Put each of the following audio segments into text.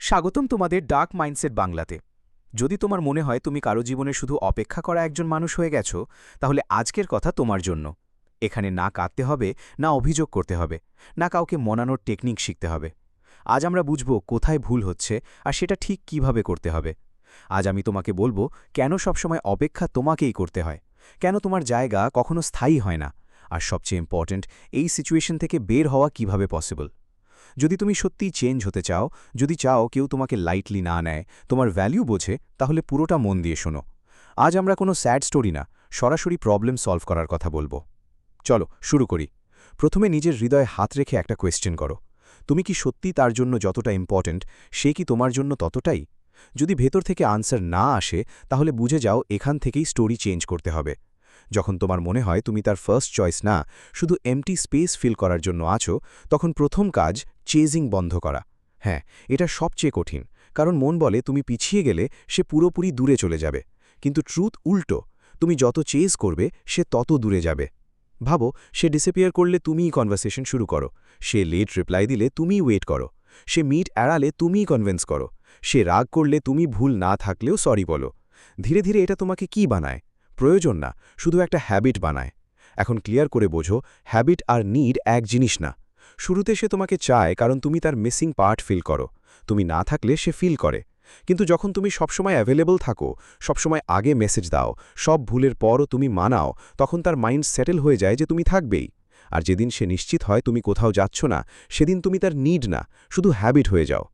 স্বাগতম তোমাদের dark mindset বাংলাতে। যদি তোমার মনে হয় তুমি কারো জীবনে শুধু অপেক্ষা করা একজন মানুষ হয়ে গেছো, তাহলে আজকের কথা তোমার জন্য। এখানে না কাঁদতে হবে, না অভিযোগ করতে হবে, না কাউকে মনানোর টেকনিক শিখতে হবে। আজ আমরা বুঝব কোথায় ভুল হচ্ছে আর সেটা ঠিক কিভাবে করতে হবে। আজ আমি তোমাকে বলবো কেন সবসময় অপেক্ষা তোমাকেই করতে হয়, কেন তোমার জায়গা কখনো স্থায়ী হয় না, আর সবচেয়ে ইম্পর্ট্যান্ট, এই সিচুয়েশন থেকে বের হওয়া কিভাবে পসিবল। যদি তুমি সত্যিই চেঞ্জ হতে চাও, যদি চাও কেউ তোমাকে লাইটলি না নেয়, তোমার ভ্যালু বোঝে, তাহলে পুরোটা মন দিয়ে শোনো। আজ আমরা কোনো স্যাড স্টোরি না, সরাসরি প্রবলেম সলভ করার কথা বলবো। চলো শুরু করি। প্রথমে নিজের হৃদয়ে হাত রেখে একটা কোয়েশ্চেন করো। তুমি কি সত্যি তার জন্য যতটা ইম্পর্ট্যান্ট, সে কি তোমার জন্য ততটাই? যদি ভেতর থেকে আনসার না আসে, তাহলে বুঝে যাও এখান থেকেই স্টোরি চেঞ্জ করতে হবে। যখন তোমার মনে হয় তুমি তার ফার্স্ট চয়েস না, শুধু এমটি স্পেস ফিল করার জন্য আছো, তখন প্রথম কাজ চেজিং বন্ধ করা। হ্যাঁ, এটা সবচেয়ে কঠিন, কারণ মন বলে তুমি পিছিয়ে গেলে সে পুরোপুরি দূরে চলে যাবে। কিন্তু ট্রুথ উল্টো, তুমি যত চেজ করবে সে তত দূরে যাবে। ভাবো, সে ডিসঅ্যাপিয়ার করলে তুমিই কনভারসেশন শুরু করো, সে লেট রিপ্লাই দিলে তুমিই ওয়েট করো, সে মিট এড়ালে তুমিই কনভিন্স করো, সে রাগ করলে তুমি ভুল না থাকলেও সরি বলো। ধীরে ধীরে এটা তোমাকে কি বানায়? প্রয়োজন না, শুধু একটা হ্যাবিট বানায়। এখন ক্লিয়ার করে বোঝো, হ্যাবিট আর নিড এক জিনিস না। শুরুতে সে তোমাকে চায় কারণ তুমি তার মিসিং পার্ট ফিল করো, তুমি না থাকলে সে ফিল করে। কিন্তু যখন তুমি সবসময় অ্যাভেলেবল থাকো, সবসময় আগে মেসেজ দাও, সব ভুলের পরও তুমি মানাও, তখন তার মাইন্ড সেটেল হয়ে যায় যে তুমি থাকবেই। আর যেদিন সে নিশ্চিত হয় তুমি কোথাও যাচ্ছ না, সেদিন তুমি তার নিড না, শুধু হ্যাবিট হয়ে যাও।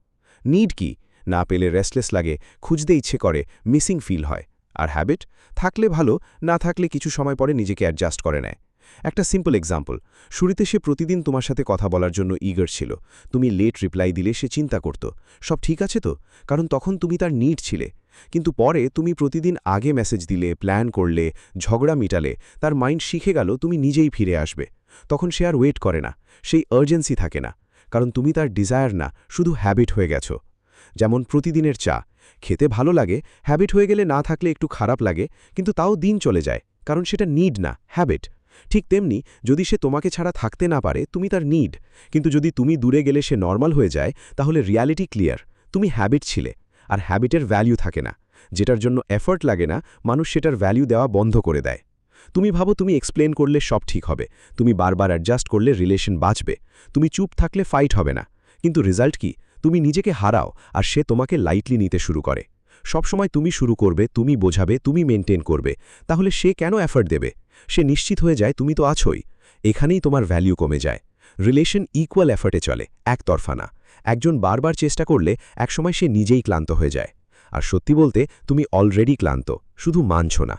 নিড কি? না পেলে রেস্টলেস লাগে, খুঁজতে ইচ্ছে করে, মিসিং ফিল হয়। আর হ্যাবিট থাকলে ভালো, না থাকলে কিছু সময় পরে নিজেকে অ্যাডজাস্ট করে নেয়। একটা সিম্পল এক্সাম্পল, শুরুতে সে প্রতিদিন তোমার সাথে কথা বলার জন্য ইগার ছিল। তুমি লেট রিপ্লাই দিলে সে চিন্তা করত, সব ঠিক আছে তো, কারণ তখন তুমি তার নিড ছিলে। কিন্তু পরে তুমি প্রতিদিন আগে মেসেজ দিলে, প্ল্যান করলে, ঝগড়া মিটালে, তার মাইন্ড শিখে গেল তুমি নিজেই ফিরে আসবে। তখন সে আর ওয়েট করে না, সেই আর্জেন্সি থাকে না, কারণ তুমি তার ডিজায়ার না, শুধু হ্যাবিট হয়ে গেছো। যেমন প্রতিদিনের চা খেতে ভালো লাগে, হ্যাবিট হয়ে গেলে না থাকলে একটু খারাপ লাগে, কিন্তু তাও দিন চলে যায়, কারণ সেটা নিড না, হ্যাবিট। ঠিক তেমনি, যদি সে তোমাকে ছাড়া থাকতে না পারে, তুমি তার নিড। কিন্তু যদি তুমি দূরে গেলে সে নর্মাল হয়ে যায়, তাহলে রিয়ালিটি ক্লিয়ার, তুমি হ্যাবিট ছিলে। আর হ্যাবিটের ভ্যালিউ থাকে না। যেটার জন্য এফর্ট লাগে না, মানুষ সেটার ভ্যালিউ দেওয়া বন্ধ করে দেয়। তুমি ভাবো তুমি এক্সপ্লেন করলে সব ঠিক হবে, তুমি বারবার অ্যাডজাস্ট করলে রিলেশন বাঁচবে, তুমি চুপ থাকলে ফাইট হবে না। কিন্তু রেজাল্ট কি? তুমি নিজেকে হারাও, আর সে তোমাকে লাইটলি নিতে শুরু করে। সবসময় তুমি শুরু করবে, তুমি বোঝাবে, তুমি মেনটেন করবে, তাহলে সে কেন এফর্ট দেবে? সে নিশ্চিত হয়ে যায় তুমি তো আছোই। এখানেই তোমার ভ্যালিউ কমে যায়। রিলেশন ইকুয়াল এফর্টে চলে, একতরফা না। একজন বারবার চেষ্টা করলে একসময় সে নিজেই ক্লান্ত হয়ে যায়। আর সত্যি বলতে, তুমি অলরেডি ক্লান্ত, শুধু মানছ না।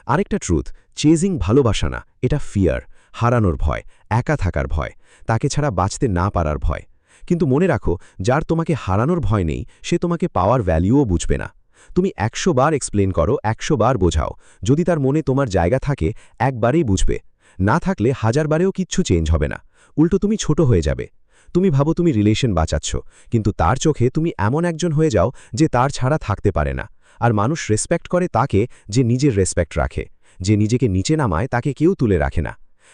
আরেকটা ট্রুথ, চেজিং ভালোবাসা না, এটা ফিয়ার, হারানোর ভয়, একা থাকার ভয়, তাকে ছাড়া বাঁচতে না পারার ভয়। কিন্তু মনে রাখো, যার তোমাকে হারানোর ভয় নেই, সে তোমাকে পাওয়ার ভ্যালিউও বুঝবে না। তুমি ১০০ বার এক্সপ্লেন করো, ১০০ বার বোঝাও, যদি তার মনে তোমার জায়গা থাকে, একবারেই বুঝবে। না থাকলে হাজারবারেও কিচ্ছু চেঞ্জ হবে না, উল্টো তুমি ছোট হয়ে যাবে। তুমি ভাবো তুমি রিলেশন বাঁচাচ্ছ, কিন্তু তার চোখে তুমি এমন একজন হয়ে যাও যে তার ছাড়া থাকতে পারে না। আর মানুষ রেসপেক্ট করে তাকে যে নিজের রেসপেক্ট রাখে, যে নিজেকে নিচে নামায় তাকে কেউ তুলে রাখে না।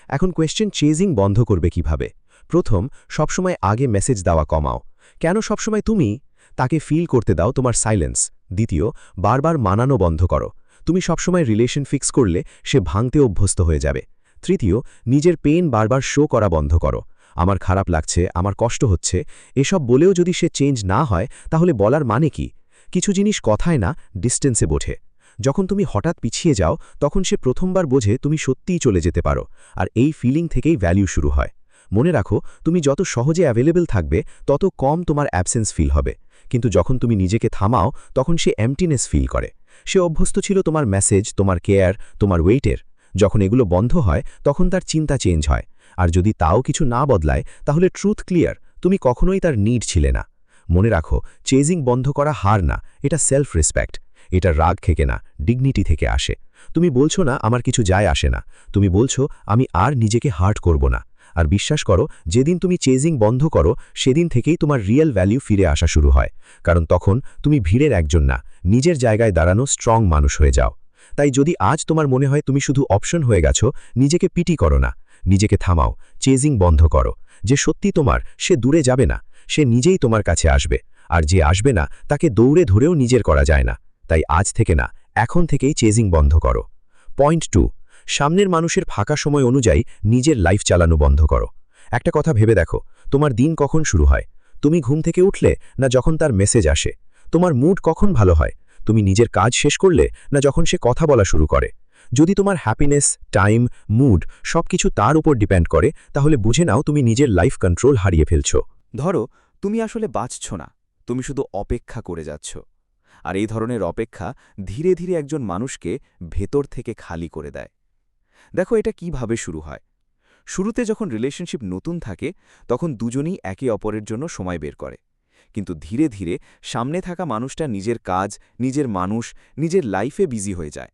এখন কোয়েশ্চেন, চেজিং বন্ধ করবে কিভাবে? প্রথম, সবসময় আগে মেসেজ দেওয়া কমাও। কেন সবসময় তুমি? তাকে ফিল করতে দাও তোমার সাইলেন্স। দ্বিতীয়, বারবার মানানো বন্ধ করো। তুমি সবসময় রিলেশন ফিক্স করলে সে ভাঙতে অভ্যস্ত হয়ে যাবে। তৃতীয়, নিজের পেইন বারবার শো করা বন্ধ করো। আমার খারাপ লাগছে, আমার কষ্ট হচ্ছে, এসব বলেও যদি সে চেঞ্জ না হয়, তাহলে বলার মানে কি? কিছু জিনিস কথায় না, ডিস্টেন্সে বোঝে। যখন তুমি হঠাৎ পিছিয়ে যাও, তখন সে প্রথমবার বোঝে তুমি সত্যিই চলে যেতে পারো। আর এই ফিলিং থেকেই ভ্যালিউ শুরু হয়। মনে রাখো, তুমি যত সহজে অ্যাভেলেবল থাকবে, তত কম তোমার অ্যাবসেন্স ফিল হবে। কিন্তু যখন তুমি নিজেকে থামাও, তখন সে এমটিনেস ফিল করে। সে অভ্যস্ত ছিল তোমার মেসেজ, তোমার কেয়ার, তোমার ওয়েটের। যখন এগুলো বন্ধ হয়, তখন তার চিন্তা চেঞ্জ হয়। আর যদি তাও কিছু না বদলায়, তাহলে ট্রুথ ক্লিয়ার, তুমি কখনোই তার নিড ছিলে না। মনে রাখো, চেজিং বন্ধ করা হার না, এটা সেলফ রেসপেক্ট। এটা রাগ থেকে না, ডিগনিটি থেকে আসে। তুমি বলছো না আমার কিছু যায় আসে না, তুমি বলছো আমি আর নিজেকে হার্ট করব না। আর বিশ্বাস করো, যেদিন তুমি চেজিং বন্ধ করো, সেদিন থেকেই তোমার রিয়েল ভ্যালিউ ফিরে আসা শুরু হয়। কারণ তখন তুমি ভিড়ের একজন না, নিজের জায়গায় দাঁড়ানো স্ট্রং মানুষ হয়ে যাও। তাই যদি আজ তোমার মনে হয় তুমি শুধু অপশন হয়ে গেছো, নিজেকে পিটি করো না, নিজেকে থামাও, চেজিং বন্ধ করো। যে সত্যি তোমার, সে দূরে যাবে না, সে নিজেই তোমার কাছে আসবে। আর যে আসবে না তাকে দৌড়ে ধরেও নিজের করা যায় না। তাই আজ থেকে না, এখন থেকেই চেজিং বন্ধ করো। পয়েন্ট 2, সামনের মানুষের ফাঁকা সময় অনুযায়ী নিজের লাইফ চালানো বন্ধ করো। একটা কথা ভেবে দেখো, তোমার দিন কখন শুরু হয়? তুমি ঘুম থেকে উঠলে, না যখন তার মেসেজ আসে? তোমার মুড কখন ভালো হয়? তুমি নিজের কাজ শেষ করলে, না যখন সে কথা বলা শুরু করে? যদি তোমার হ্যাপিনেস, টাইম, মুড সবকিছু তার উপর ডিপেন্ড করে, তাহলে বুঝে নাও তুমি নিজের লাইফ কন্ট্রোল হারিয়ে ফেলছো। ধরো তুমি আসলে বাঁচছ না, তুমি শুধু অপেক্ষা করে যাচ্ছ। আর এই ধরনের অপেক্ষা ধীরে ধীরে একজন মানুষকে ভেতর থেকে খালি করে দেয়। দেখো এটা কিভাবে শুরু হয়। শুরুতে যখন রিলেশনশিপ নতুন থাকে তখন দুজনেই একে অপরের জন্য সময় বের করে, কিন্তু ধীরে ধীরে সামনে থাকা মানুষটা নিজের কাজ, নিজের মানুষ, নিজের লাইফে বিজি হয়ে যায়।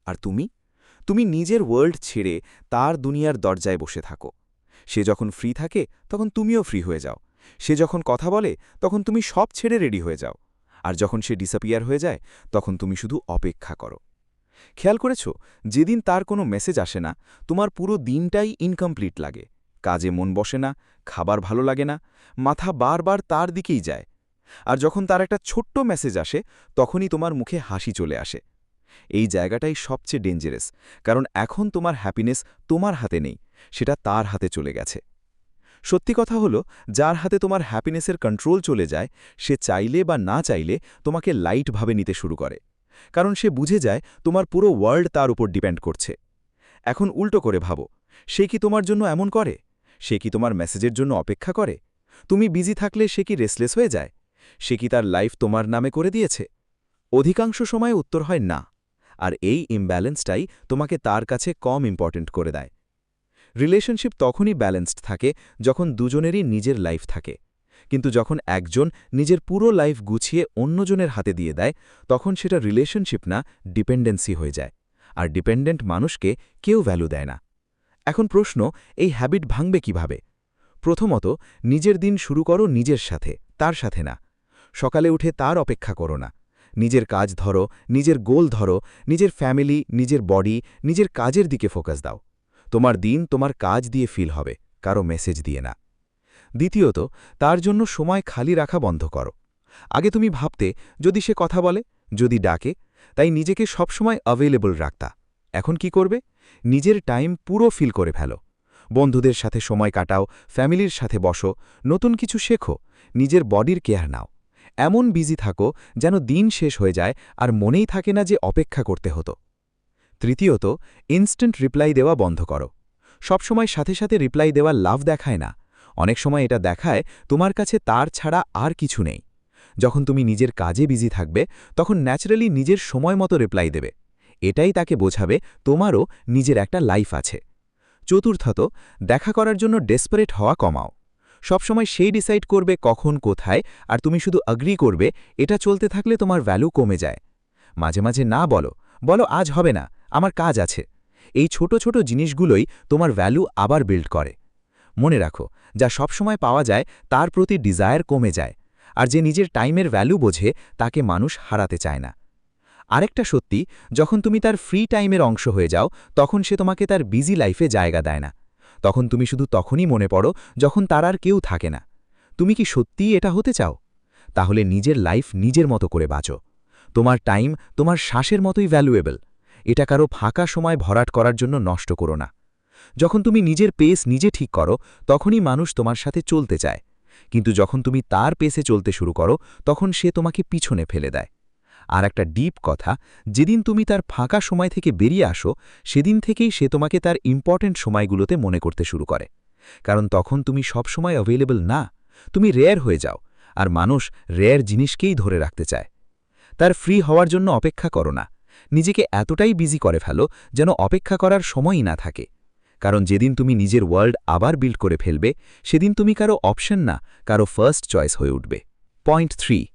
আর তুমি নিজের ওয়ার্ল্ড ছেড়ে তার দুনিয়ার দরজায় বসে থাকো। সে যখন ফ্রি থাকে তখন তুমিও ফ্রি হয়ে যাও। সে যখন কথা বলে তখন তুমি সব ছেড়ে রেডি হয়ে যাও। আর যখন সে ডিসঅ্যাপিয়ার হয়ে যায় তখন তুমি শুধু অপেক্ষা করো। খেয়াল করেছ, যেদিন তার কোনো মেসেজ আসে না, তোমার পুরো দিনটাই ইনকমপ্লিট লাগে। কাজে মন বসে না, খাবার ভালো লাগে না, মাথা বারবার তার দিকেই যায়। আর যখন তার একটা ছোট্ট মেসেজ আসে তখনই তোমার মুখে হাসি চলে আসে। এই জায়গাটাই সবচেয়ে ডেঞ্জারাস, কারণ এখন তোমার হ্যাপিনেস তোমার হাতে নেই, সেটা তার হাতে চলে গেছে। সত্যি কথা হলো, যার হাতে তোমার হ্যাপিনেসের কন্ট্রোল চলে যায়, সে চাইলে বা না চাইলে তোমাকে লাইটভাবে নিতে শুরু করে, কারণ সে বুঝে যায় তোমার পুরো ওয়ার্ল্ড তার উপর ডিপেন্ড করছে। এখন উল্টো করে ভাবো, সে কি তোমার জন্য এমন করে? সে কি তোমার মেসেজের জন্য অপেক্ষা করে? তুমি বিজি থাকলে সে কি রেসলেস হয়ে যায়? সে কি তার লাইফ তোমার নামে করে দিয়েছে? অধিকাংশ সময় উত্তর হয় না। আর এই ইমব্যালেন্সটাই তোমাকে তার কাছে কম ইম্পর্ট্যান্ট করে দেয়। রিলেশনশিপ তখনই ব্যালেন্সড থাকে যখন দুজনেরই নিজের লাইফ থাকে, কিন্তু যখন একজন নিজের পুরো লাইফ গুছিয়ে অন্যজনের হাতে দিয়ে দেয়, তখন সেটা রিলেশনশিপ না, ডিপেন্ডেন্সি হয়ে যায়। আর ডিপেন্ডেন্ট মানুষকে কেউ ভ্যালু দেয় না। এখন প্রশ্ন, এই হ্যাবিট ভাঙবে কিভাবে? প্রথমত, নিজের দিন শুরু করো নিজের সাথে, তার সাথে না। সকালে উঠে তার অপেক্ষা করো না। নিজের কাজ ধরো, নিজের গোল ধরো, নিজের ফ্যামিলি, নিজের বডি, নিজের কাজের দিকে ফোকাস দাও। তোমার দিন তোমার কাজ দিয়ে ফিল হবে, কারো মেসেজ দিয়ে না। দ্বিতীয়ত, তার জন্য সময় খালি রাখা বন্ধ করো। আগে তুমি ভাবতে, যদি সে কথা বলে, যদি ডাকে, তাই নিজেকে সবসময় অ্যাভেলেবল রাখতা। এখন কি করবে? নিজের টাইম পুরো ফিল করে ফেলো। বন্ধুদের সাথে সময় কাটাও, ফ্যামিলির সাথে বসো, নতুন কিছু শেখো, নিজের বডির কেয়ার নাও। এমন বিজি থাকো যেন দিন শেষ হয়ে যায় আর মনেই থাকে না যে অপেক্ষা করতে হতো। তৃতীয়ত, ইনস্ট্যান্ট রিপ্লাই দেওয়া বন্ধ করো। সবসময় সাথে সাথে রিপ্লাই দেওয়া লাভ দেখায় না। অনেক সময় এটা দেখায় তোমার কাছে তার ছাড়া আর কিছু নেই। যখন তুমি নিজের কাজে বিজি থাকবে, তখন ন্যাচারালি নিজের সময় মতো রিপ্লাই দেবে। এটাই তাকে বোঝাবে তোমারও নিজের একটা লাইফ আছে। চতুর্থত, দেখা করার জন্য ডেসপারেট হওয়া কমাও। সবসময় সেই ডিসাইড করবে কখন, কোথায়, আর তুমি শুধু অ্যাগ্রি করবে। এটা চলতে থাকলে তোমার ভ্যালু কমে যায়। মাঝে মাঝে না বলো, বলো আজ হবে না, আমার কাজ আছে। এই ছোট ছোট জিনিসগুলোই তোমার ভ্যালু আবার বিল্ড করে। মনে রাখো, যা সবসময় পাওয়া যায় তার প্রতি ডিজায়ার কমে যায়, আর যে নিজের টাইমের ভ্যালু বোঝে তাকে মানুষ হারাতে চায় না। আরেকটা সত্যি, যখন তুমি তার ফ্রি টাইমের অংশ হয়ে যাও, তখন সে তোমাকে তার বিজি লাইফে জায়গা দেয় না। তখন তুমি শুধু তখনই মনে পড়ো যখন তার আর কেউ থাকে না। তুমি কি সত্যিই এটা হতে চাও? তাহলে নিজের লাইফ নিজের মতো করে বাঁচো। তোমার টাইম তোমার শ্বাসের মতোই ভ্যালুয়েবল। এটা কারো ফাঁকা সময় ভরাট করার জন্য নষ্ট করো না। যখন তুমি নিজের পেস নিজে ঠিক করো, তখনই মানুষ তোমার সাথে চলতে চায়। কিন্তু যখন তুমি তার পেসে চলতে শুরু করো, তখন সে তোমাকে পিছনে ফেলে দেয়। আর একটা ডিপ কথা, যেদিন তুমি তার ফাঁকা সময় থেকে বেরিয়ে আসো, সেদিন থেকেই সে তোমাকে তার ইম্পর্ট্যান্ট সময়গুলোতে মনে করতে শুরু করে। কারণ তখন তুমি সবসময় অ্যাভেলেবল না, তুমি রেয়ার হয়ে যাও। আর মানুষ রেয়ার জিনিসকেই ধরে রাখতে চায়। তার ফ্রি হওয়ার জন্য অপেক্ষা করো না। নিজেকে এতটাই বিজি করে ফেলো যেন অপেক্ষা করার সময়ই না থাকে। কারণ যেদিন তুমি নিজের ওয়ার্ল্ড আবার বিল্ড করে ফেলবে, সেদিন তুমি কারো অপশন না, কারো ফার্স্ট চয়েস হয়ে উঠবে। পয়েন্ট 3,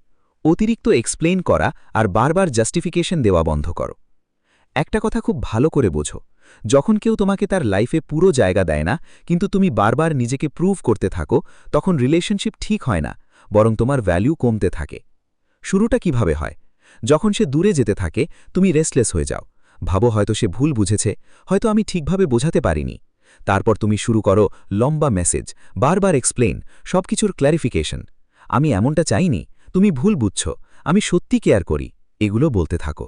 অতিরিক্ত এক্সপ্লেইন করা আর বারবার জাস্টিফিকেশন দেওয়া বন্ধ করো। একটা কথা খুব ভালো করে বোঝো, যখন কেউ তোমাকে তার লাইফে পুরো জায়গা দেয় না, কিন্তু তুমি বারবার নিজেকে প্রুভ করতে থাকো, তখন রিলেশনশিপ ঠিক হয় না, বরং তোমার ভ্যালু কমতে থাকে। শুরুটা কিভাবে হয়? যখন সে দূরে যেতে থাকে, তুমি রেস্টলেস হয়ে যাও। ভাবো হয়তো সে ভুল বুঝেছে, হয়তো আমি ঠিকভাবে বোঝাতে পারিনি। তারপর তুমি শুরু করো লম্বা মেসেজ, বারবার এক্সপ্লেইন, সবকিছুর ক্ল্যারিফিকেশন। আমি এমনটা চাইনি, তুমি ভুল বুঝছ, আমি সত্যি কেয়ার করি, এগুলো বলতে থাকো।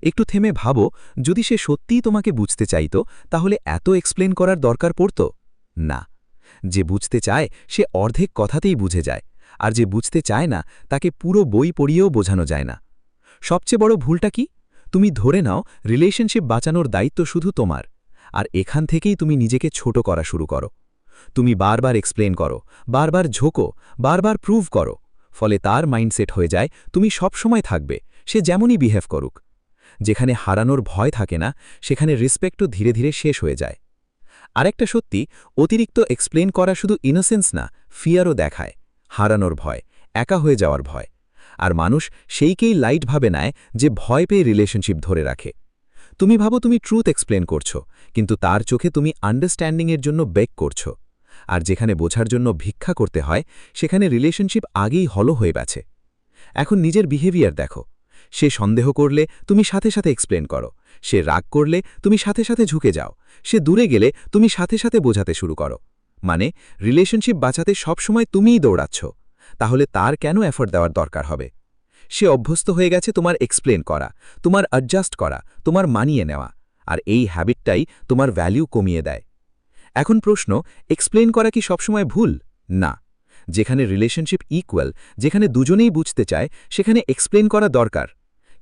একটু থেমে ভাবো, যদি সে সত্যিই তোমাকে বুঝতে চাইতো তাহলে এত এক্সপ্লেন করার দরকার পড়ত না। যে বুঝতে চায় সে অর্ধেক কথাতেই বুঝে যায়, আর যে বুঝতে চায় না তাকে পুরো বই পড়িয়েও বোঝানো যায় না। সবচেয়ে বড় ভুলটা কি? তুমি ধরে নাও রিলেশনশিপ বাঁচানোর দায়িত্ব শুধু তোমার, আর এখান থেকেই তুমি নিজেকে ছোট করা শুরু করো। তুমি বারবার এক্সপ্লেন করো, বারবার ঝোঁকো, বারবার প্রুভ করো, ফলে তার মাইন্ডসেট হয়ে যায় তুমি সবসময় থাকবে, সে যেমনই বিহেভ করুক। যেখানে হারানোর ভয় থাকে না, সেখানে রেসপেক্টও ধীরে ধীরে শেষ হয়ে যায়। আরেকটা সত্যি, অতিরিক্ত এক্সপ্লেন করা শুধু ইনোসেন্স না, ফিয়ারও দেখায়। হারানোর ভয়, একা হয়ে যাওয়ার ভয়। আর মানুষ সেইকেই লাইটভাবে নেয় যে ভয় পেয়ে রিলেশনশিপ ধরে রাখে। তুমি ভাবো তুমি ট্রুথ এক্সপ্লেন করছো, কিন্তু তার চোখে তুমি আন্ডারস্ট্যান্ডিংয়ের জন্য বেক করছো। আর যেখানে বোঝার জন্য ভিক্ষা করতে হয়, সেখানে রিলেশনশিপ আগেই হলো হয়ে গেছে। এখন নিজের বিহেভিয়ার দেখো। সে সন্দেহ করলে তুমি সাথে সাথে এক্সপ্লেন করো, সে রাগ করলে তুমি সাথে সাথে ঝুঁকে যাও, সে দূরে গেলে তুমি সাথে সাথে বোঝাতে শুরু করো। মানে রিলেশনশিপ বাঁচাতে সবসময় তুমিই দৌড়াচ্ছ। তাহলে তার কেন এফোর্ট দেওয়ার দরকার হবে? সে অভ্যস্ত হয়ে গেছে তোমার এক্সপ্লেন করা, তোমার অ্যাডজাস্ট করা, তোমার মানিয়ে নেওয়া। আর এই হ্যাবিটটাই তোমার ভ্যালু কমিয়ে দেয়। এখন প্রশ্ন, এক্সপ্লেন করা কি সবসময় ভুল? না। যেখানে রিলেশনশিপ ইকুয়াল, যেখানে দুজনেই বুঝতে চায়, সেখানে এক্সপ্লেন করা দরকার।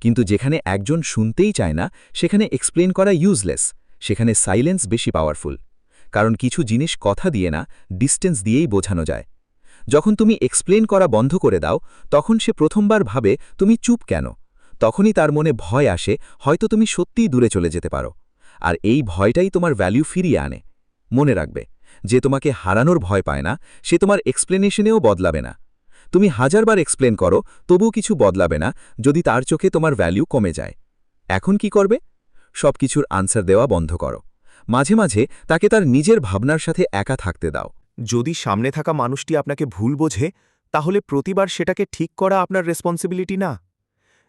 কিন্তু যেখানে একজন শুনতেই চায় না, সেখানে এক্সপ্লেন করা ইউজলেস। সেখানে সাইলেন্স বেশি পাওয়ারফুল। কারণ কিছু জিনিস কথা দিয়ে না, ডিস্টেন্স দিয়েই বোঝানো যায়। যখন তুমি এক্সপ্লেন করা বন্ধ করে দাও, তখন সে প্রথমবার ভাবে তুমি চুপ কেন। তখনই তার মনে ভয় আসে, হয়তো তুমি সত্যিই দূরে চলে যেতে পারো। আর এই ভয়টাই তোমার ভ্যালু ফিরিয়ে আনে। মনে রাখবে, যে তোমাকে হারানোর ভয় পায় না, সে তোমার এক্সপ্লেনেশনেও বদলাবে না। তুমি হাজারবার এক্সপ্লেন করো, তবুও কিছু বদলাবে না যদি তার চোখে তোমার ভ্যালু কমে যায়। এখন কি করবে? সবকিছুর আনসার দেওয়া বন্ধ করো। মাঝে মাঝে তাকে তার নিজের ভাবনার সাথে একা থাকতে দাও। যদি সামনে থাকা মানুষটি আপনাকে ভুল বোঝে, তাহলে প্রতিবার সেটাকে ঠিক করা আপনার রেসপন্সিবিলিটি না।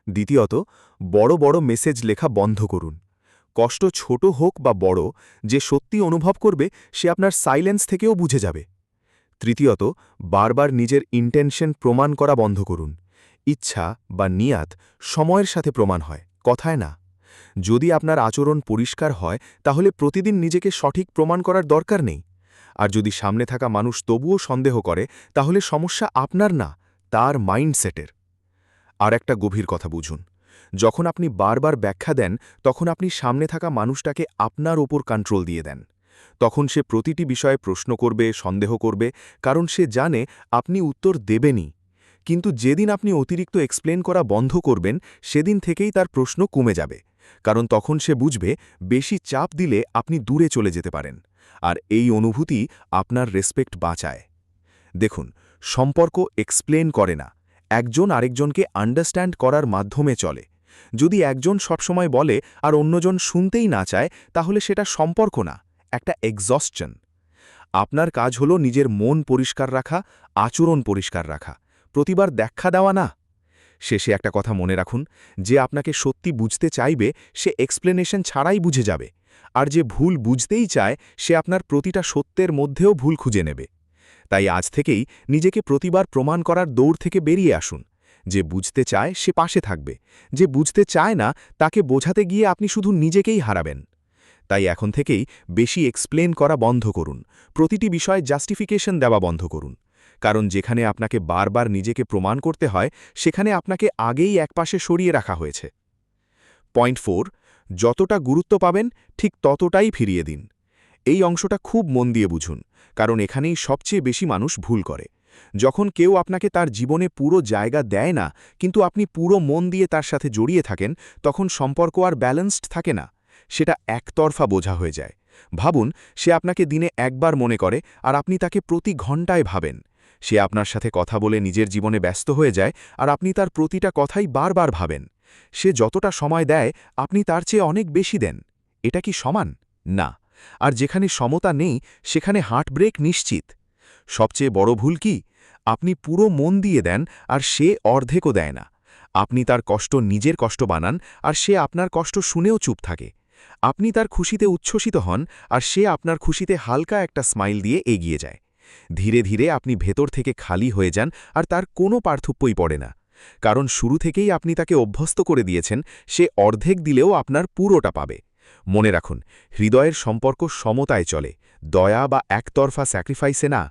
দ্বিতীয়ত, বড় বড় মেসেজ লেখা বন্ধ করুন। কষ্ট ছোট হোক বা বড়, যে সত্যি অনুভব করবে সে আপনার সাইলেন্স থেকেও বুঝে যাবে। তৃতীয়ত, বারবার নিজের ইন্টেনশন প্রমাণ করা বন্ধ করুন। ইচ্ছা বা নিয়াত সময়ের সাথে প্রমাণ হয়, কথায় না। যদি আপনার আচরণ পরিষ্কার হয়, তাহলে প্রতিদিন নিজেকে সঠিক প্রমাণ করার দরকার নেই। আর যদি সামনে থাকা মানুষ তবুও সন্দেহ করে, তাহলে সমস্যা আপনার না, তার মাইন্ডসেটের। আর একটা গভীর কথা বুঝুন, যখন আপনি বারবার ব্যাখ্যা দেন, তখন আপনি সামনে থাকা মানুষটাকে আপনার ওপর কন্ট্রোল দিয়ে দেন। তখন সে প্রতিটি বিষয়ে প্রশ্ন করবে, সন্দেহ করবে, কারণ সে জানে আপনি উত্তর দেবেনই। কিন্তু যেদিন আপনি অতিরিক্ত এক্সপ্লেন করা বন্ধ করবেন, সেদিন থেকেই তার প্রশ্ন কমে যাবে। কারণ তখন সে বুঝবে বেশি চাপ দিলে আপনি দূরে চলে যেতে পারেন। আর এই অনুভূতি আপনার রেসপেক্ট বাঁচায়। দেখুন, সম্পর্ক এক্সপ্লেন করে না, একজন আরেকজনকে আন্ডারস্ট্যান্ড করার মাধ্যমে চলে। যদি একজন সবসময় বলে আর অন্যজন শুনতেই না চায়, তাহলে সেটা সম্পর্ক না, একটা এক্সস্টন। আপনার কাজ হলো নিজের মন পরিষ্কার রাখা, আচরণ পরিষ্কার রাখা, প্রতিবার ব্যাখ্যা দেওয়া না। শেষে একটা কথা মনে রাখুন, যে আপনাকে সত্যি বুঝতে চাইবে সে এক্সপ্লেনেশন ছাড়াই বুঝে যাবে। আর যে ভুল বুঝতেই চায় সে আপনার প্রতিটা সত্যের মধ্যেও ভুল খুঁজে নেবে। তাই আজ থেকেই নিজেকে প্রতিবার প্রমাণ করার দৌড় থেকে বেরিয়ে আসুন। যে বুঝতে চায় সে পাশে থাকবে, যে বুঝতে চায় না তাকে বোঝাতে গিয়ে আপনি শুধু নিজেকেই হারাবেন। তাই এখন থেকেই বেশি এক্সপ্লেন করা বন্ধ করুন, প্রতিটি বিষয়ে জাস্টিফিকেশন দেওয়া বন্ধ করুন। কারণ যেখানে আপনাকে বারবার নিজেকে প্রমাণ করতে হয়, সেখানে আপনাকে আগেই একপাশে সরিয়ে রাখা হয়েছে। পয়েন্ট 4, যতটা গুরুত্ব পাবেন ঠিক ততটাই ফিরিয়ে দিন। এই অংশটা খুব মন দিয়ে বুঝুন, কারণ এখানেই সবচেয়ে বেশি মানুষ ভুল করে। যখন কেউ আপনাকে তার জীবনে পুরো জায়গা দেয় না, কিন্তু আপনি পুরো মন দিয়ে তার সাথে জড়িয়ে থাকেন, তখন সম্পর্ক আর ব্যালেন্সড থাকে না, সেটা একতরফা বোঝা হয়ে যায়। ভাবুন, সে আপনাকে দিনে একবার মনে করে আর আপনি তাকে প্রতি ঘন্টায় ভাবেন। সে আপনার সাথে কথা বলে নিজের জীবনে ব্যস্ত হয়ে যায় আর আপনি তার প্রতিটা কথাই বারবার ভাবেন। সে যতটা সময় দেয় আপনি তার চেয়ে অনেক বেশি দেন। এটা কি সমান? না। আর যেখানে সমতা নেই সেখানে হার্টব্রেক নিশ্চিত। সবচেয়ে বড় ভুল কি? আপনি পুরো মন দিয়ে দেন আর সে অর্ধেকও দেয় না। আপনি তার কষ্ট নিজের কষ্ট বানান আর সে আপনার কষ্ট শুনেও চুপ থাকে। আপনি তার খুশিতে উচ্ছ্বসিত হন আর সে আপনার খুশিতে হালকা একটা স্মাইল দিয়ে এগিয়ে যায়। ধীরে ধীরে আপনি ভেতর থেকে খালি হয়ে যান আর তার কোনো পার্থক্যই পড়ে না। কারণ শুরু থেকেই আপনি তাকে অভ্যস্ত করে দিয়েছেন সে অর্ধেক দিলেও আপনার পুরোটা পাবে। মনে রাখুন, হৃদয়ের সম্পর্ক সমতায় চলে, দয়া বা একতরফা স্যাক্রিফাইসে না।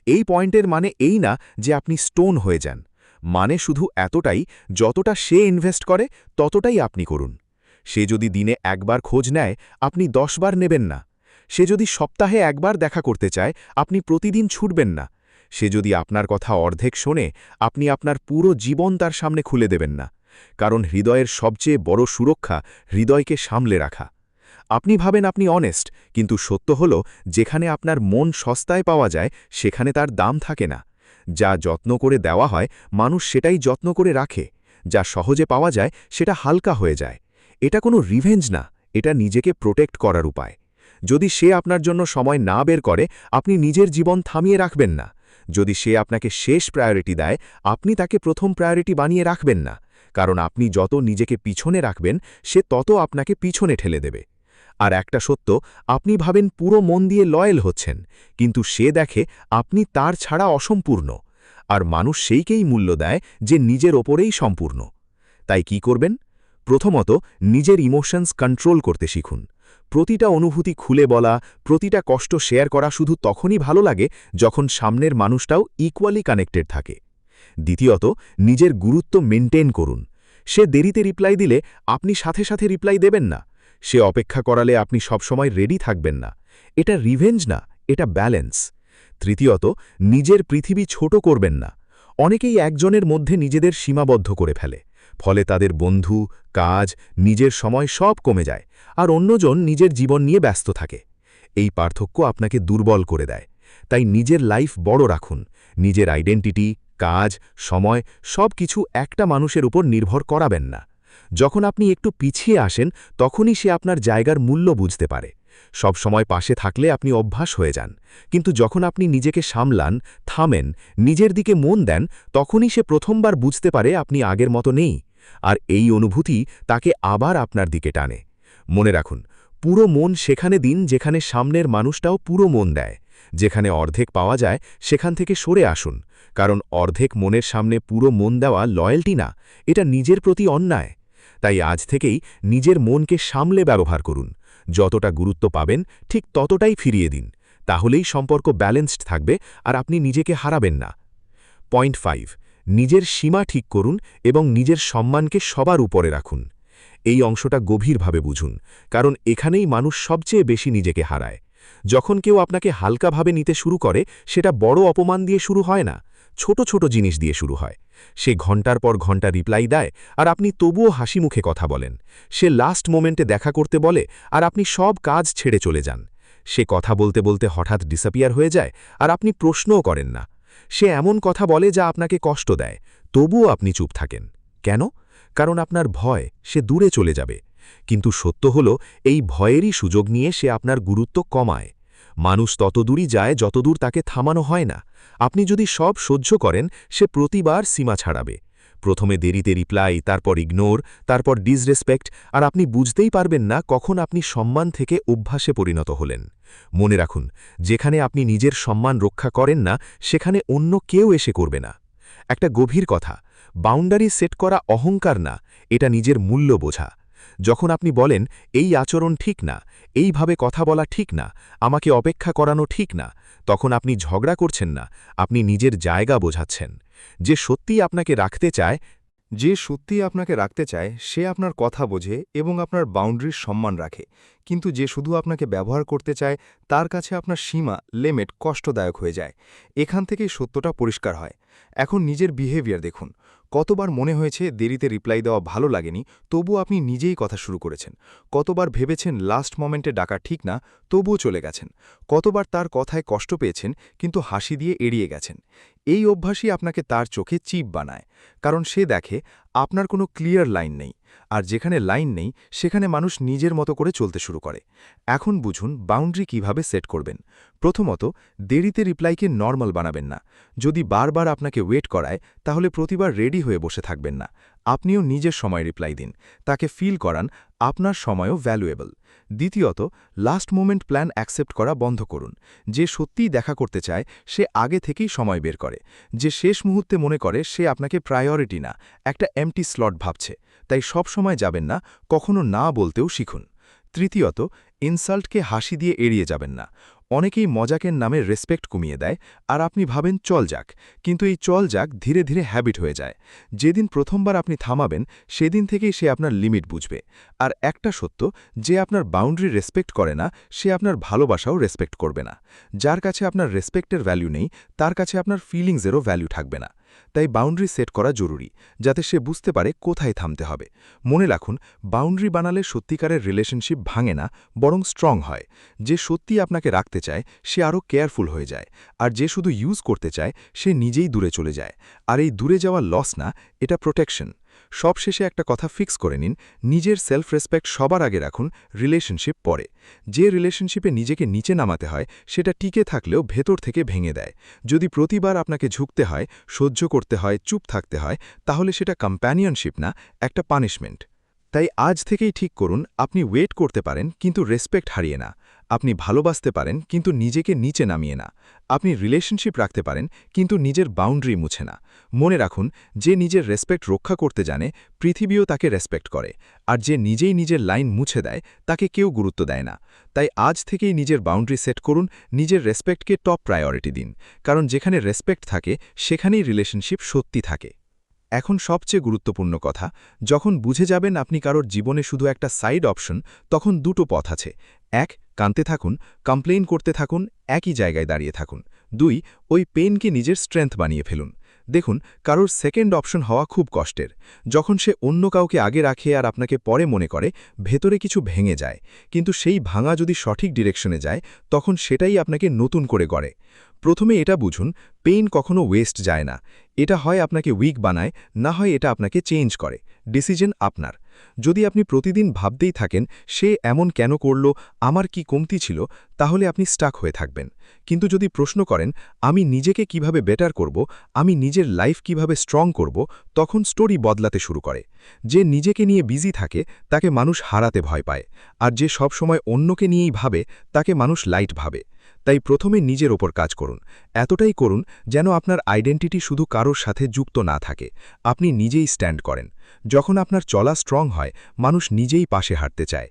এই পয়েন্টের মানে এই না যে আপনি স্টোন হয়ে যান, মানে শুধু এতটাই যতটা সে ইনভেস্ট করে ততটাই আপনি করুন। সে যদি দিনে একবার খোঁজ নেয়, আপনি 10 বার নেবেন না। সে যদি সপ্তাহে একবার দেখা করতে চায়, আপনি প্রতিদিন ছুটবেন না। সে যদি আপনার কথা অর্ধেক শোনে, আপনি আপনার পুরো জীবন তার সামনে খুলে দেবেন না। কারণ হৃদয়ের সবচেয়ে বড় সুরক্ষা হৃদয়কে সামলে রাখা। আপনি ভাবেন আপনি অনেস্ট, কিন্তু সত্য হল যেখানে আপনার মন সস্তায় পাওয়া যায় সেখানে তার দাম থাকে না। যা যত্ন করে দেওয়া হয় মানুষ সেটাই যত্ন করে রাখে, যা সহজে পাওয়া যায় সেটা হালকা হয়ে যায়। এটা কোনো রিভেঞ্জ না, এটা নিজেকে প্রোটেক্ট করার উপায়। যদি সে আপনার জন্য সময় না বের করে, আপনি নিজের জীবন থামিয়ে রাখবেন না। যদি সে আপনাকে শেষ প্রায়োরিটি দেয়, আপনি তাকে প্রথম প্রায়োরিটি বানিয়ে রাখবেন না। কারণ আপনি যত নিজেকে পিছনে রাখবেন, সে তত আপনাকে পিছনে ঠেলে দেবে। আর একটা সত্য, আপনি ভাবেন পুরো মন দিয়ে লয়েল হচ্ছেন, কিন্তু সে দেখে আপনি তার ছাড়া অসম্পূর্ণ। আর মানুষ সেইকেই মূল্য দেয় যে নিজের ওপরেই সম্পূর্ণ। তাই কি করবেন? প্রথমত, নিজের ইমোশনস কন্ট্রোল করতে শিখুন। প্রতিটা অনুভূতি খুলে বলা, প্রতিটা কষ্ট শেয়ার করা শুধু তখনই ভালো লাগে যখন সামনের মানুষটাও ইকুয়ালি কানেক্টেড থাকে। দ্বিতীয়ত, নিজের গুরুত্ব মেনটেন করুন। সে দেরিতে রিপ্লাই দিলে আপনি সাথে সাথে রিপ্লাই দেবেন না। সে অপেক্ষা করালে আপনি সবসময় রেডি থাকবেন না। এটা রিভেঞ্জ না, এটা ব্যালেন্স। তৃতীয়ত, নিজের পৃথিবী ছোট করবেন না। অনেকেই একজনের মধ্যে নিজেদের সীমাবদ্ধ করে ফেলে। ফলে তাদের বন্ধু, কাজ, নিজের সময় সব কমে যায়, আর অন্যজন নিজের জীবন নিয়ে ব্যস্ত থাকে। এই পার্থক্য আপনাকে দুর্বল করে দেয়। তাই নিজের লাইফ বড় রাখুন। নিজের আইডেন্টিটি, কাজ, সময় সব কিছু একটা মানুষের উপর নির্ভর করাবেন না। যখন আপনি একটু পিছিয়ে আসেন, তখনই সে আপনার জায়গার মূল্য বুঝতে পারে। সব সময় পাশে থাকলে আপনি অভ্যাস হয়ে যান, কিন্তু যখন আপনি নিজেকে সামলান, থামেন, নিজের দিকে মন দেন, তখনই সে প্রথমবার বুঝতে পারে আপনি আগের মতো নেই। আর এই অনুভূতি তাকে আবার আপনার দিকে টানে। মনে রাখুন, পুরো মন সেখানে দিন যেখানে সামনের মানুষটাও পুরো মন দেয়। যেখানে অর্ধেক পাওয়া যায় সেখান থেকে সরে আসুন, কারণ অর্ধেক মনের সামনে পুরো মন দেওয়া লয়্যালটি না, এটা নিজের প্রতি অন্যায়। তাই আজ থেকেই নিজের মনকে সামলে ব্যবহার করুন। যতটা গুরুত্ব পাবেন ঠিক ততটাই ফিরিয়ে দিন। তাহলেই সম্পর্ক ব্যালেন্সড থাকবে আর আপনি নিজেকে হারাবেন না। পয়েন্ট 5, নিজের সীমা ঠিক করুন এবং নিজের সম্মানকে সবার উপরে রাখুন। এই অংশটা গভীরভাবে বুঝুন, কারণ এখানেই মানুষ সবচেয়ে বেশি নিজেকে হারায়। যখন কেউ আপনাকে হালকাভাবে নিতে শুরু করে, সেটা বড় অপমান দিয়ে শুরু হয় না, ছোট ছোট জিনিস দিয়ে শুরু হয়। সে ঘন্টার পর ঘন্টা রিপ্লাই দেয় আর আপনি তবুও হাসি মুখে কথা বলেন। সে লাস্ট মোমেন্টে দেখা করতে বলে আর আপনি সব কাজ ছেড়ে চলে যান। সে কথা বলতে বলতে হঠাৎ ডিসঅ্যাপিয়ার হয়ে যায় আর আপনি প্রশ্নও করেন না। সে এমন কথা বলে যা আপনাকে কষ্ট দেয়, তবুও আপনি চুপ থাকেন। কেন? কারণ আপনার ভয় সে দূরে চলে যাবে। কিন্তু সত্য হল, এই ভয়েরই সুযোগ নিয়ে সে আপনার গুরুত্ব কমায়। মানুষ তত দূরই যায় যতদূর তাকে থামানো হয় না। আপনি যদি সব সহ্য করেন, সে প্রতিবার সীমা ছাড়াবে। প্রথমে দেরিতে রিপ্লাই, তারপর ইগনোর, তারপর ডিসরেসপেক্ট, আর আপনি বুঝতেই পারবেন না কখন আপনি সম্মান থেকে অভ্যাসে পরিণত হলেন। মনে রাখুন, যেখানে আপনি নিজের সম্মান রক্ষা করেন না, সেখানে অন্য কেউ এসে করবে না। একটা গভীর কথা, বাউন্ডারি সেট করা অহংকার না, এটা নিজের মূল্য বোঝা। যখন আপনি বলেন, এই আচরণ ঠিক না, এইভাবে কথা বলা ঠিক না, আমাকে অপেক্ষা করানো ঠিক না, তখন আপনি ঝগড়া করছেন না, আপনি নিজের জায়গা বোঝাচ্ছেন। যে সত্যিই আপনাকে রাখতে চায় সে আপনার কথা বোঝে এবং আপনার বাউন্ডারির সম্মান রাখে। কিন্তু যে শুধু আপনাকে ব্যবহার করতে চায়, তার কাছে আপনার সীমা, লিমিট কষ্টদায়ক হয়ে যায়। এখান থেকেই সত্যটা পরিষ্কার হয়। এখন নিজের বিহেভিয়ার দেখুন। কতবার মনে হয়েছে দেরিতে রিপ্লাই দেওয়া ভালো লাগেনি, তবুও আপনি নিজেই কথা শুরু করেছেন? কতবার ভেবেছেন লাস্ট মোমেন্টে ডাকা ঠিক না, তবুও চলে গেছেন? কতবার তার কথায় কষ্ট পেয়েছেন কিন্তু হাসি দিয়ে এড়িয়ে গেছেন? এই অভ্যাসই আপনাকে তার চোখে চিপ বানায়। কারণ সে দেখে আপনার কোনো ক্লিয়ার লাইন নেই, আর যেখানে লাইন নেই সেখানে মানুষ নিজের মতো করে চলতে শুরু করে। এখন বুঝুন বাউন্ডারি কিভাবে সেট করবেন। প্রথমত, দেরিতে রিপ্লাইকে নর্মাল বানাবেন না। যদি বারবার আপনাকে ওয়েট করায়, তাহলে প্রতিবার রেডি হয়ে বসে থাকবেন না। আপনিও নিজের সময় রিপ্লাই দিন। তাকে ফিল করান আপনার সময়ও ভ্যালুয়েবল। দ্বিতীয়ত, লাস্ট মোমেন্ট প্ল্যান অ্যাকসেপ্ট করা বন্ধ করুন। যে সত্যিই দেখা করতে চায় সে আগে থেকেই সময় বের করে। যে শেষ মুহূর্তে মনে করে সে আপনাকে প্রায়োরিটি না, একটা এমটি স্লট ভাবছে। তাই সব সময় যাবেন না, কখনো না বলতেও শিখুন। তৃতীয়ত, ইনসাল্টকে হাসি দিয়ে এড়িয়ে যাবেন না। অনেকেই মজাকের নামে রেসপেক্ট কমিয়ে দেয়, আর আপনি ভাবেন চল যাক, কিন্তু এই চল যাক ধীরে ধীরে হ্যাবিট হয়ে যায়। যেদিন প্রথমবার আপনি থামাবেন সেদিন থেকেই সে আপনার লিমিট বুঝবে। আর একটা সত্য, যে আপনার বাউন্ডারি রেসপেক্ট করে না সে আপনার ভালোবাসাও রেসপেক্ট করবে না। যার কাছে আপনার রেসপেক্টের ভ্যালু নেই তার কাছে আপনার ফিলিংসেরও ভ্যালু থাকবে না। তাই বাউন্ডারি সেট করা জরুরি, যাতে সে বুঝতে পারে কোথায় থামতে হবে। মনে রাখুন, বাউন্ডারি বানালে সত্যিকারের রিলেশনশিপ ভাঙে না, বরং স্ট্রং হয়। যে সত্যি আপনাকে রাখতে চায় সে আরও কেয়ারফুল হয়ে যায়, আর যে শুধু ইউজ করতে চায় সে নিজেই দূরে চলে যায়। আর এই দূরে যাওয়া লস না, এটা প্রোটেকশন। সবশেষে একটা কথা ফিক্স করে নিন, নিজের সেলফ রেসপেক্ট সবার আগে রাখুন, রিলেশনশিপ পরে। যে রিলেশনশিপে নিজেকে নিচে নামাতে হয় সেটা টিকে থাকলেও ভেতর থেকে ভেঙে দেয়। যদি প্রতিবার আপনাকে ঝুঁকতে হয়, সহ্য করতে হয়, চুপ থাকতে হয়, তাহলে সেটা কম্প্যানিয়নশিপ না, একটা পানিশমেন্ট। তাই আজ থেকেই ঠিক করুন, আপনি ওয়েট করতে পারেন কিন্তু রেসপেক্ট হারিয়ে না। আপনি ভালোবাসতে পারেন কিন্তু নিজেকে নিচে নামিয়ে না। আপনি রিলেশনশিপ রাখতে পারেন কিন্তু নিজের বাউন্ডারি মুছে না। মনে রাখুন, যে নিজের রেসপেক্ট রক্ষা করতে জানে পৃথিবীও তাকে রেসপেক্ট করে, আর যে নিজেই নিজের লাইন মুছে দেয় তাকে কেউ গুরুত্ব দেয় না। তাই আজ থেকেই নিজের বাউন্ডারি সেট করুন, নিজের রেসপেক্টকে টপ প্রায়োরিটি দিন, কারণ যেখানে রেসপেক্ট থাকে সেখানেই রিলেশনশিপ সত্যি থাকে। এখন সবচেয়ে গুরুত্বপূর্ণ কথা, যখন বুঝে যাবেন আপনি কারোর জীবনে শুধু একটা সাইড অপশন, তখন দুটো পথ আছে। 1, কাঁদতে থাকুন, কমপ্লেইন করতে থাকুন, একই জায়গায় দাঁড়িয়ে থাকুন। 2, ওই পেইনকে নিজের স্ট্রেংথ বানিয়ে ফেলুন। দেখুন, কারোর সেকেন্ড অপশন হওয়া খুব কষ্টের। যখন সে অন্য কাউকে আগে রাখে আর আপনাকে পরে মনে করে, ভেতরে কিছু ভেঙে যায়। কিন্তু সেই ভাঙা যদি সঠিক ডিরেকশনে যায়, তখন সেটাই আপনাকে নতুন করে গড়ে। প্রথমে এটা বুঝুন, পেইন কখনো ওয়েস্ট যায় না। এটা হয় আপনাকে উইক বানায়, না হয় এটা আপনাকে চেঞ্জ করে। ডিসিশন আপনার। যদি আপনি প্রতিদিন ভাবতেই থাকেন সে এমন কেন করল, আমার কি কমতি ছিল, তাহলে আপনি স্টাক হয়ে থাকবেন। কিন্তু যদি প্রশ্ন করেন আমি নিজেকে কিভাবে বেটার করব, আমি নিজের লাইফ কিভাবে স্ট্রং করব, তখন স্টোরি বদলাতে শুরু করে। যে নিজেকে নিয়ে বিজি থাকে তাকে মানুষ হারাতে ভয় পায়, আর যে সব সময় অন্যকে নিয়েই ভাবে তাকে মানুষ লাইট ভাবে। তাই প্রথমে নিজের ওপর কাজ করুন, এতটাই করুন যেন আপনার আইডেন্টিটি শুধু কারোর সাথে যুক্ত না থাকে, আপনি নিজেই স্ট্যান্ড করেন। যখন আপনার চলা স্ট্রং হয়, মানুষ নিজেই পাশে হাঁটতে চায়।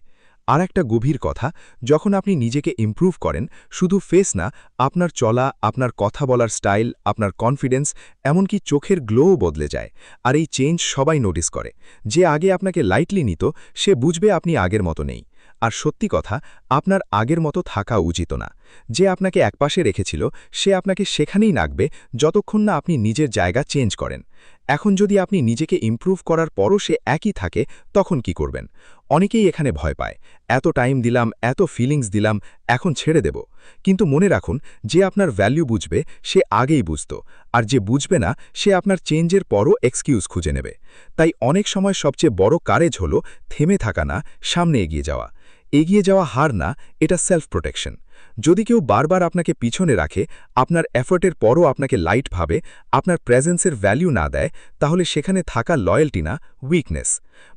আর একটা গভীর কথা, যখন আপনি নিজেকে ইমপ্রুভ করেন, শুধু ফেস না, আপনার চলা, আপনার কথা বলার স্টাইল, আপনার কনফিডেন্স, এমনকি চোখের গ্লোও বদলে যায়। আর এই চেঞ্জ সবাই নোটিস করে। যে আগে আপনাকে লাইটলি নিত সে বুঝবে আপনি আগের মতো নেই। আর সত্যি কথা, আপনার আগের মতো থাকা উচিত না। যে আপনাকে একপাশে রেখেছিল সে আপনাকে সেখানেই রাখবে যতক্ষণ না আপনি নিজের জায়গা চেঞ্জ করেন। এখন যদি আপনি নিজেকে ইমপ্রুভ করার পরও সে একই থাকে, তখন কি করবেন? অনেকেই এখানে ভয় পায়, এত টাইম দিলাম, এত ফিলিংস দিলাম, এখন ছেড়ে দেব। কিন্তু মনে রাখুন, যে আপনার ভ্যালু বুঝবে সে আগেই বুঝত, আর যে বুঝবে না সে আপনার চেঞ্জের পরও এক্সকিউজ খুঁজে নেবে। তাই অনেক সময় সবচেয়ে বড় কারেজ হলো থেমে থাকা না, সামনে এগিয়ে যাওয়া। এগিয়ে যাওয়া হার না, এটা সেলফ প্রোটেকশন। যদি কেউ বারবার আপনাকে পিছনে রাখে, আপনার এফর্টের পরও আপনাকে লাইট ভাবে, আপনার প্রেজেন্সের ভ্যালু না দেয়, তাহলে সেখানে থাকা লয়্যালটি না, উইকনেস।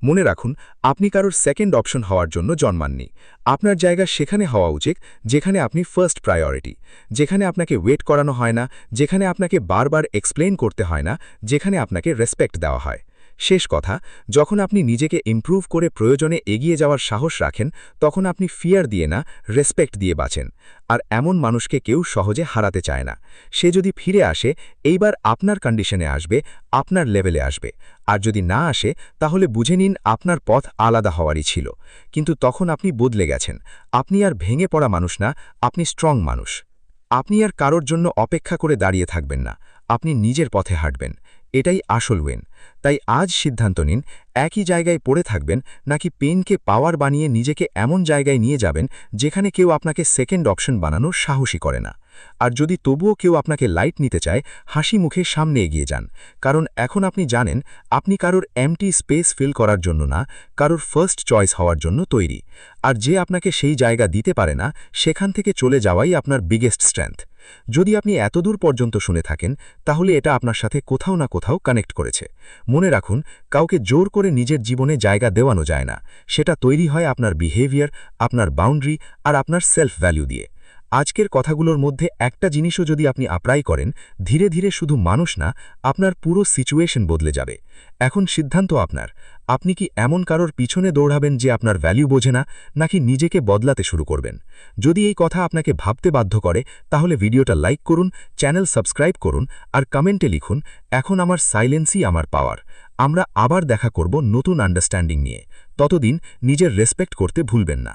মনে রাখুন, আপনি কারোর সেকেন্ড অপশন হওয়ার জন্য জন্মাননি। আপনার জায়গা সেখানে হওয়া উচিত যেখানে আপনি ফার্স্ট প্রায়োরিটি, যেখানে আপনাকে ওয়েট করানো হয় না, যেখানে আপনাকে বারবার এক্সপ্লেইন করতে হয় না, যেখানে আপনাকে রেসপেক্ট দেওয়া হয়। শেষ কথা, যখন আপনি নিজেকে ইমপ্রুভ করে প্রয়োজনে এগিয়ে যাওয়ার সাহস রাখেন, তখন আপনি ফিয়ার দিয়ে না, রেসপেক্ট দিয়ে বাঁচেন। আর এমন মানুষকে কেউ সহজে হারাতে চায় না। সে যদি ফিরে আসে, এইবার আপনার কন্ডিশনে আসবে, আপনার লেভেলে আসবে। আর যদি না আসে, তাহলে বুঝে নিন আপনার পথ আলাদা হওয়ারই ছিল। কিন্তু তখন আপনি বদলে গেছেন। আপনি আর ভেঙে পড়া মানুষ না, আপনি স্ট্রং মানুষ। আপনি আর কারোর জন্য অপেক্ষা করে দাঁড়িয়ে থাকবেন না, আপনি নিজের পথে হাঁটবেন। এটাই আসল ওয়েন। তাই আজ সিদ্ধান্ত নিন, একই জায়গায় পড়ে থাকবেন নাকি পেনকে পাওয়ার বানিয়ে নিজেকে এমন জায়গায় নিয়ে যাবেন যেখানে কেউ আপনাকে সেকেন্ড অপশন বানানোর সাহসী করে না। আর যদি তবুও কেউ আপনাকে লাইট নিতে চায়, হাসি মুখে সামনে এগিয়ে যান। কারণ এখন আপনি জানেন আপনি কারোর এমটি স্পেস ফিল করার জন্য না, কারোর ফার্স্ট চয়েস হওয়ার জন্য তৈরি। আর যে আপনাকে সেই জায়গা দিতে পারে না, সেখান থেকে চলে যাওয়াই আপনার বিগেস্ট স্ট্রেংথ। যদি আপনি এতদূর পর্যন্ত শুনে থাকেন তাহলে এটা আপনার সাথে কোথাও না কোথাও কানেক্ট করেছে। মনে রাখুন, কাউকে জোর করে নিজের জীবনে জায়গা দেওয়ানো যায় না। সেটা তৈরি হয় আপনার বিহেভিয়ার, আপনার বাউন্ডারি আর আপনার সেলফ ভ্যালু দিয়ে। আজকের কথাগুলোর মধ্যে একটা জিনিসও যদি আপনি অ্যাপ্লাই করেন, ধীরে ধীরে শুধু মানুষ না, আপনার পুরো সিচুয়েশন বদলে যাবে। এখন সিদ্ধান্ত আপনার। আপনি কি এমন কারোর পিছনে দৌড়াবেন যে আপনার ভ্যালু বোঝে না, নাকি নিজেকে বদলাতে শুরু করবেন? যদি এই কথা আপনাকে ভাবতে বাধ্য করে, তাহলে ভিডিওটা লাইক করুন, চ্যানেল সাবস্ক্রাইব করুন আর কমেন্টে লিখুন, এখন আমার সাইলেন্সই আমার পাওয়ার। আমরা আবার দেখা করব নতুন আন্ডারস্ট্যান্ডিং নিয়ে। ততদিন নিজের রেসপেক্ট করতে ভুলবেন না।